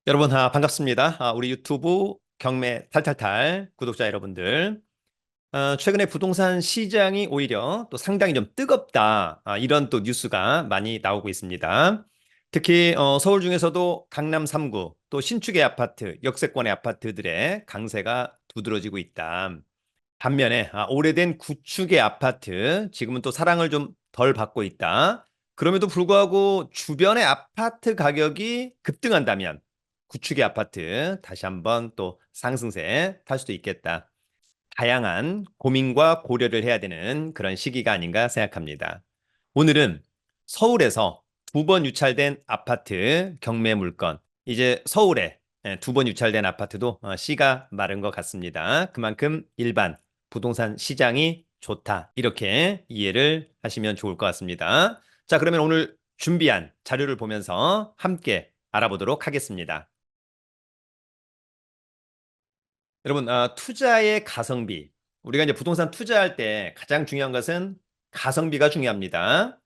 여러분, 반갑습니다. 우리 유튜브 경매 탈탈탈 구독자 여러분들. 최근에 부동산 시장이 오히려 또 상당히 좀 뜨겁다. 이런 또 뉴스가 많이 나오고 있습니다. 특히 서울 중에서도 강남 3구, 또 신축의 아파트, 역세권의 아파트들의 강세가 두드러지고 있다. 반면에 오래된 구축의 아파트, 지금은 또 사랑을 좀 덜 받고 있다. 그럼에도 불구하고 주변의 아파트 가격이 급등한다면 구축의 아파트 다시 한번 또 상승세 탈 수도 있겠다. 다양한 고민과 고려를 해야 되는 그런 시기가 아닌가 생각합니다. 오늘은 서울에서 두 번 유찰된 아파트 경매 물건, 이제 서울에 두 번 유찰된 아파트도 씨가 마른 것 같습니다. 그만큼 일반 부동산 시장이 좋다. 이렇게 이해를 하시면 좋을 것 같습니다. 자, 그러면 오늘 준비한 자료를 보면서 함께 알아보도록 하겠습니다. 여러분, 투자의 가성비. 우리가 이제 부동산 투자할 때 가장 중요한 것은 가성비가 중요합니다.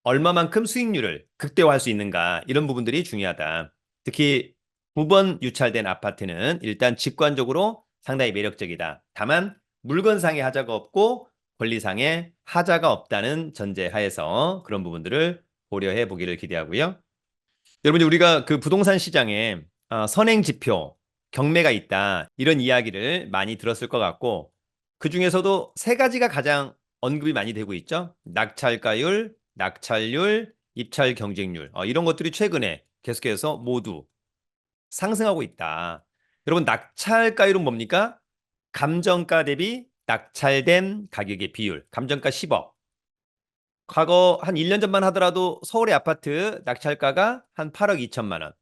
얼마만큼 수익률을 극대화할 수 있는가, 이런 부분들이 중요하다. 특히 9번 유찰된 아파트는 일단 직관적으로 상당히 매력적이다. 다만 물건상의 하자가 없고 권리상의 하자가 없다는 전제 하에서 그런 부분들을 고려해 보기를 기대하고요. 여러분들, 우리가 그 부동산 시장에 선행 지표, 경매가 있다, 이런 이야기를 많이 들었을 것 같고, 그 중에서도 세 가지가 가장 언급이 많이 되고 있죠. 낙찰가율, 낙찰률, 입찰 경쟁률. 이런 것들이 최근에 계속해서 모두 상승하고 있다. 여러분, 낙찰가율은 뭡니까? 감정가 대비 낙찰된 가격의 비율. 감정가 10억. 과거 한 1년 전만 하더라도 서울의 아파트 낙찰가가 한 8억 2천만 원.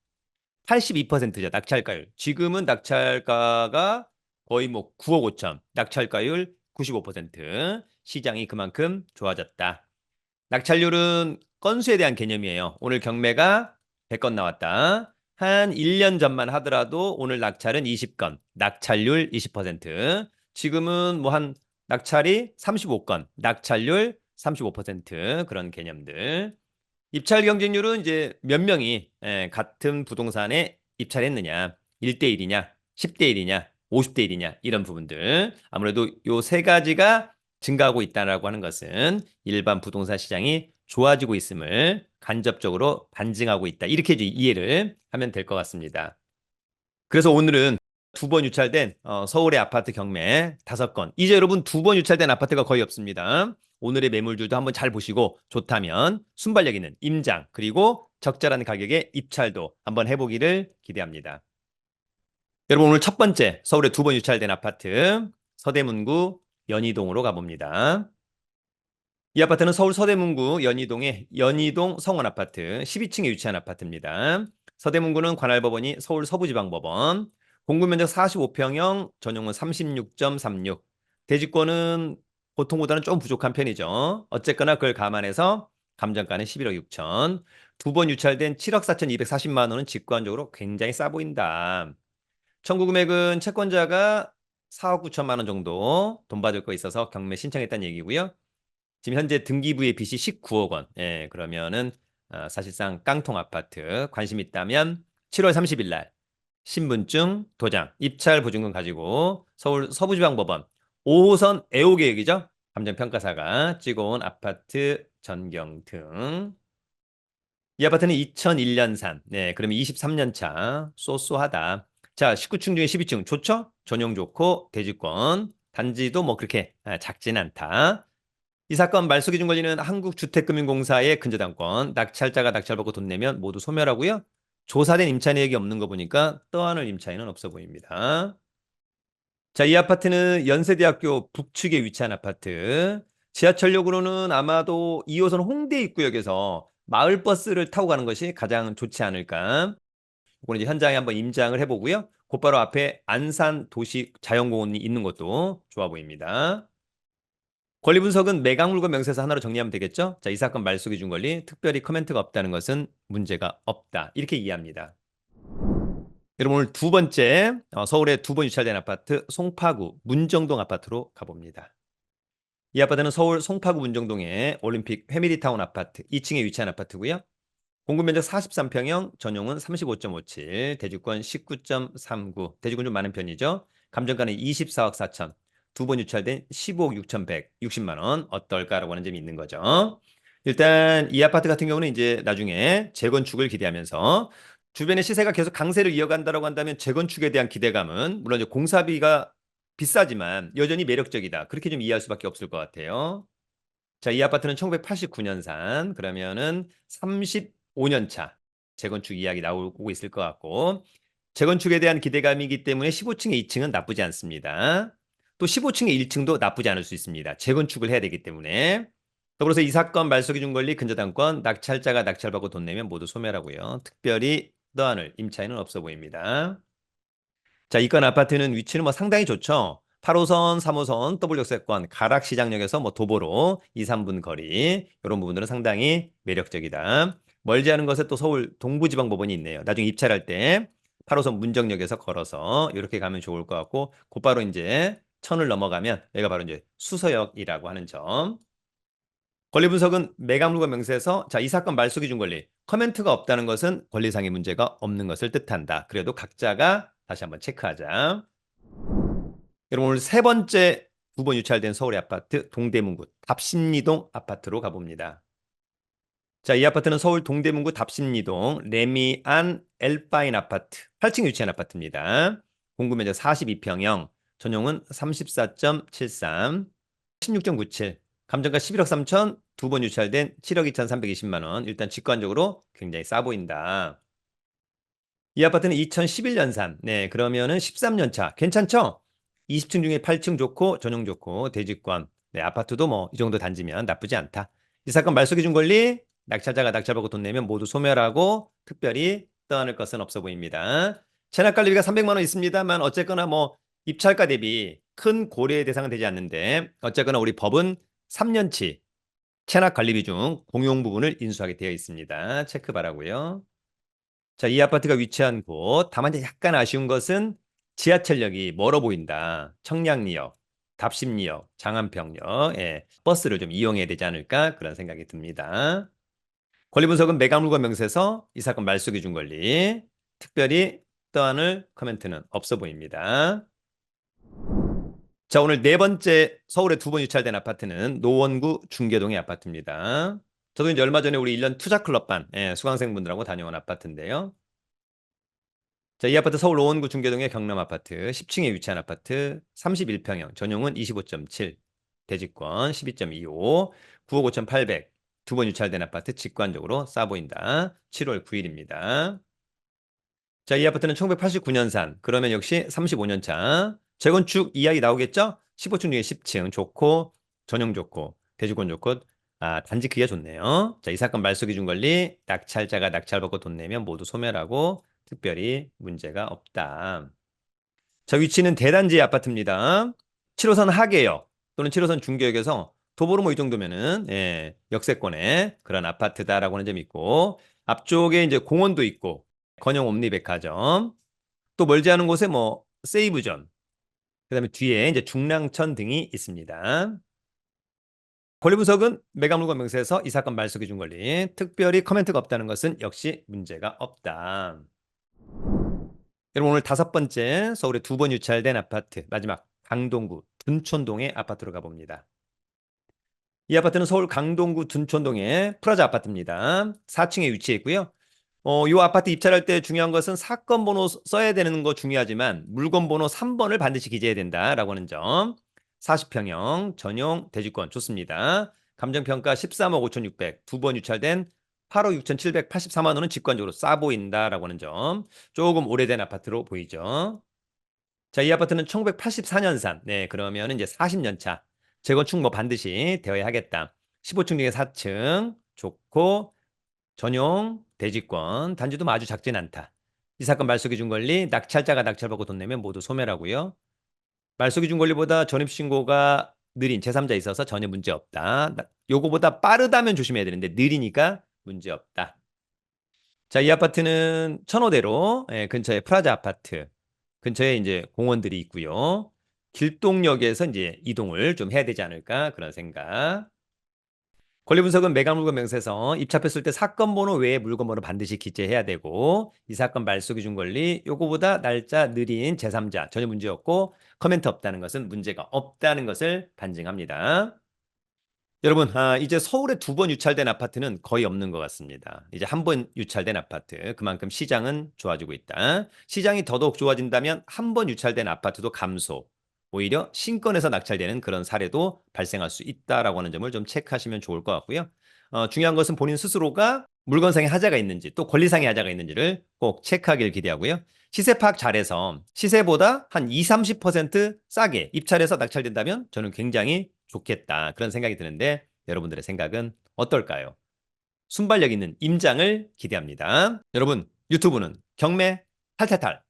82%죠, 낙찰가율. 지금은 낙찰가가 거의 뭐 9억 5천. 낙찰가율 95%. 시장이 그만큼 좋아졌다. 낙찰률은 건수에 대한 개념이에요. 오늘 경매가 100건 나왔다. 한 1년 전만 하더라도 오늘 낙찰은 20건. 낙찰률 20%. 지금은 뭐 한 낙찰이 35건. 낙찰률 35%. 그런 개념들. 입찰 경쟁률은 이제 몇 명이 같은 부동산에 입찰했느냐, 1대1이냐, 10대1이냐, 50대1이냐, 이런 부분들. 아무래도 요 세 가지가 증가하고 있다라고 하는 것은 일반 부동산 시장이 좋아지고 있음을 간접적으로 반증하고 있다. 이렇게 이제 이해를 하면 될 것 같습니다. 그래서 오늘은 두 번 유찰된 서울의 아파트 경매 5건. 이제 여러분, 두 번 유찰된 아파트가 거의 없습니다. 오늘의 매물들도 한번 잘 보시고 좋다면 순발력 있는 임장, 그리고 적절한 가격의 입찰도 한번 해보기를 기대합니다. 여러분, 오늘 첫 번째 서울에 두 번 유찰된 아파트 서대문구 연희동으로 가봅니다. 이 아파트는 서울 서대문구 연희동의 연희동 성원아파트 12층에 위치한 아파트입니다. 서대문구는 관할법원이 서울 서부지방법원, 공급면적 45평형, 전용은 36.36. 대지권은 보통보다는 좀 부족한 편이죠. 어쨌거나 그걸 감안해서 감정가는 11억 6천. 두 번 유찰된 7억 4,240만 원은 직관적으로 굉장히 싸 보인다. 청구 금액은 채권자가 4억 9천만 원 정도 돈 받을 거 있어서 경매 신청했다는 얘기고요. 지금 현재 등기부의 빚이 19억 원. 예, 그러면은 사실상 깡통 아파트. 관심 있다면 7월 30일 날 신분증, 도장, 입찰 보증금 가지고 서울 서부지방법원 5호선 애호 계획이죠. 감정평가사가 찍어온 아파트 전경 등. 이 아파트는 2001년산. 네, 그러면 23년 차. 쏘쏘하다. 자, 19층 중에 12층 좋죠? 전용 좋고 대지권. 단지도 뭐 그렇게 작진 않다. 이 사건 말소 기준 권리는 한국주택금융공사의 근저당권, 낙찰자가 낙찰받고 돈 내면 모두 소멸하고요. 조사된 임차 내역이 없는 거 보니까 떠안을 임차인은 없어 보입니다. 자, 이 아파트는 연세대학교 북측에 위치한 아파트. 지하철역으로는 아마도 2호선 홍대 입구역에서 마을버스를 타고 가는 것이 가장 좋지 않을까. 이거는 이제 현장에 한번 임장을 해보고요. 곧바로 앞에 안산 도시 자연공원이 있는 것도 좋아 보입니다. 권리 분석은 매각 물건 명세서 하나로 정리하면 되겠죠? 자, 이 사건 말소 기준 권리, 특별히 코멘트가 없다는 것은 문제가 없다. 이렇게 이해합니다. 여러분, 오늘 두 번째 서울에 두 번 유찰된 아파트 송파구 문정동 아파트로 가봅니다. 이 아파트는 서울 송파구 문정동의 올림픽 회미리타운 아파트 2층에 위치한 아파트고요. 공급 면적 43평형, 전용은 35.57, 대지권 19.39. 대지권 좀 많은 편이죠. 감정가는 24억 4천. 두 번 유찰된 15억 6,160만 원. 어떨까라고 하는 점이 있는 거죠. 일단 이 아파트 같은 경우는 이제 나중에 재건축을 기대하면서 주변의 시세가 계속 강세를 이어간다라고 한다면 재건축에 대한 기대감은 물론 이제 공사비가 비싸지만 여전히 매력적이다. 그렇게 좀 이해할 수밖에 없을 것 같아요. 자, 이 아파트는 1989년산. 그러면은 35년 차 재건축 이야기 나오고 있을 것 같고 재건축에 대한 기대감이기 때문에 15층에 2층은 나쁘지 않습니다. 또 15층에 1층도 나쁘지 않을 수 있습니다. 재건축을 해야 되기 때문에. 더불어서 이 사건 말소 기준 권리 근저당권 낙찰자가 낙찰받고 돈 내면 모두 소멸하고요. 특별히 떠안을 임차인은 없어 보입니다. 자, 이건 아파트는 위치는 뭐 상당히 좋죠. 8호선, 3호선, 더블 역세권, 가락시장역에서 뭐 도보로 2, 3분 거리. 이런 부분들은 상당히 매력적이다. 멀지 않은 것에 또 서울 동부지방법원이 있네요. 나중에 입찰할 때 8호선 문정역에서 걸어서 이렇게 가면 좋을 것 같고, 곧바로 이제 천을 넘어가면 여기가 바로 이제 수서역이라고 하는 점. 권리 분석은 매각물과 명세에서 자, 이 사건 말소 기준 권리 커멘트가 없다는 것은 권리상의 문제가 없는 것을 뜻한다. 그래도 각자가 다시 한번 체크하자. 여러분 오늘 세 번째 2번 유찰된 서울의 아파트 동대문구 답심리동 아파트로 가봅니다. 자, 이 아파트는 서울 동대문구 답심리동 레미안 엘파인 아파트 8층에 위치한 아파트입니다. 공급 면적 42평형, 전용은 34.73, 16.97, 감정가 11억 3천, 2번 유찰된 7억 2,320만 원. 일단 직관적으로 굉장히 싸 보인다. 이 아파트는 2011년산. 네, 그러면은 13년 차. 괜찮죠? 20층 중에 8층 좋고 전용 좋고 대지권. 네, 아파트도 뭐 이 정도 단지면 나쁘지 않다. 이 사건 말소 기준 권리 낙찰자가 낙찰받고 돈 내면 모두 소멸하고 특별히 떠안을 것은 없어 보입니다. 체납 관리비가 300만 원 있습니다만 어쨌거나 뭐 입찰가 대비 큰 고려의 대상은 되지 않는데 어쨌거나 우리 법은 3년치 체납 관리비 중 공용 부분을 인수하게 되어 있습니다. 체크 바라고요. 자, 이 아파트가 위치한 곳. 다만 이제 약간 아쉬운 것은 지하철역이 멀어 보인다. 청량리역, 답심리역, 장안평역, 예, 버스를 좀 이용해야 되지 않을까 그런 생각이 듭니다. 권리 분석은 매각물과 명세서 이 사건 말소 기준 권리. 특별히 떠안을 코멘트는 없어 보입니다. 자, 오늘 네 번째 서울에 2번 유찰된 아파트는 노원구 중계동의 아파트입니다. 저도 이제 얼마 전에 우리 1년 투자 클럽반 수강생분들하고 다녀온 아파트인데요. 자, 이 아파트 서울 노원구 중계동의 경남 아파트 10층에 위치한 아파트 31평형, 전용은 25.7, 대지권 12.25, 9억 5,800, 2번 유찰된 아파트 직관적으로 싸 보인다. 7월 9일입니다. 자, 이 아파트는 1989년산. 그러면 역시 35년 차. 재건축 이야기 나오겠죠? 15층 중에 10층 좋고, 전용 좋고, 대지권 좋고, 단지 크기가 좋네요. 자, 이 사건 말소 기준 권리, 낙찰자가 낙찰받고 돈 내면 모두 소멸하고, 특별히 문제가 없다. 자, 위치는 대단지 아파트입니다. 7호선 하계역 또는 7호선 중계역에서 도보로 뭐 이 정도면은, 역세권의 그런 아파트다라고 하는 점이 있고, 앞쪽에 이제 공원도 있고, 건영 옴니백화점, 또 멀지 않은 곳에 뭐 세이브존, 그다음에 뒤에 이제 중랑천 등이 있습니다. 권리 분석은 매각물과 명세에서 이 사건 말소 기준 권리, 특별히 코멘트가 없다는 것은 역시 문제가 없다. 여러분 오늘 다섯 번째 서울에 2번 유찰된 아파트 마지막 강동구 둔촌동의 아파트로 가봅니다. 이 아파트는 서울 강동구 둔촌동의 프라자 아파트입니다. 4층에 위치해 있고요. 이 아파트 입찰할 때 중요한 것은 사건 번호 써야 되는 거 중요하지만 물건 번호 3번을 반드시 기재해야 된다라고 하는 점. 40평형 전용 대지권 좋습니다. 감정평가 13억 5,600, 2번 유찰된 8억 6,784만 원은 직관적으로 싸 보인다라고 하는 점. 조금 오래된 아파트로 보이죠. 자, 이 아파트는 1984년산. 네, 그러면 이제 40년 차. 재건축 뭐 반드시 되어야 하겠다. 15층 중에 4층 좋고 전용 대지권 단지도 뭐 아주 작진 않다. 이 사건 말소 기준 권리 낙찰자가 낙찰받고 돈 내면 모두 소멸하고요. 말소 기준 권리보다 전입신고가 느린 제3자 있어서 전혀 문제 없다. 요거보다 빠르다면 조심해야 되는데 느리니까 문제 없다. 자, 이 아파트는 천호대로 근처에 프라자 아파트 근처에 이제 공원들이 있고요. 길동역에서 이제 이동을 좀 해야 되지 않을까 그런 생각. 권리 분석은 매각 물건 명세서 입찰했을 때 사건 번호 외에 물건 번호 반드시 기재해야 되고 이 사건 말소 기준 권리 요거보다 날짜 느린 제3자 전혀 문제 없고 커멘트 없다는 것은 문제가 없다는 것을 반증합니다. 여러분, 이제 서울에 2번 유찰된 아파트는 거의 없는 것 같습니다. 이제 1번 유찰된 아파트, 그만큼 시장은 좋아지고 있다. 시장이 더더욱 좋아진다면 1번 유찰된 아파트도 감소, 오히려 신권에서 낙찰되는 그런 사례도 발생할 수 있다라고 하는 점을 좀 체크하시면 좋을 것 같고요. 중요한 것은 본인 스스로가 물건상의 하자가 있는지 또 권리상의 하자가 있는지를 꼭 체크하길 기대하고요. 시세 파악 잘해서 시세보다 한 2, 30% 싸게 입찰해서 낙찰된다면 저는 굉장히 좋겠다. 그런 생각이 드는데 여러분들의 생각은 어떨까요? 순발력 있는 임장을 기대합니다. 여러분, 유튜브는 경매 탈탈탈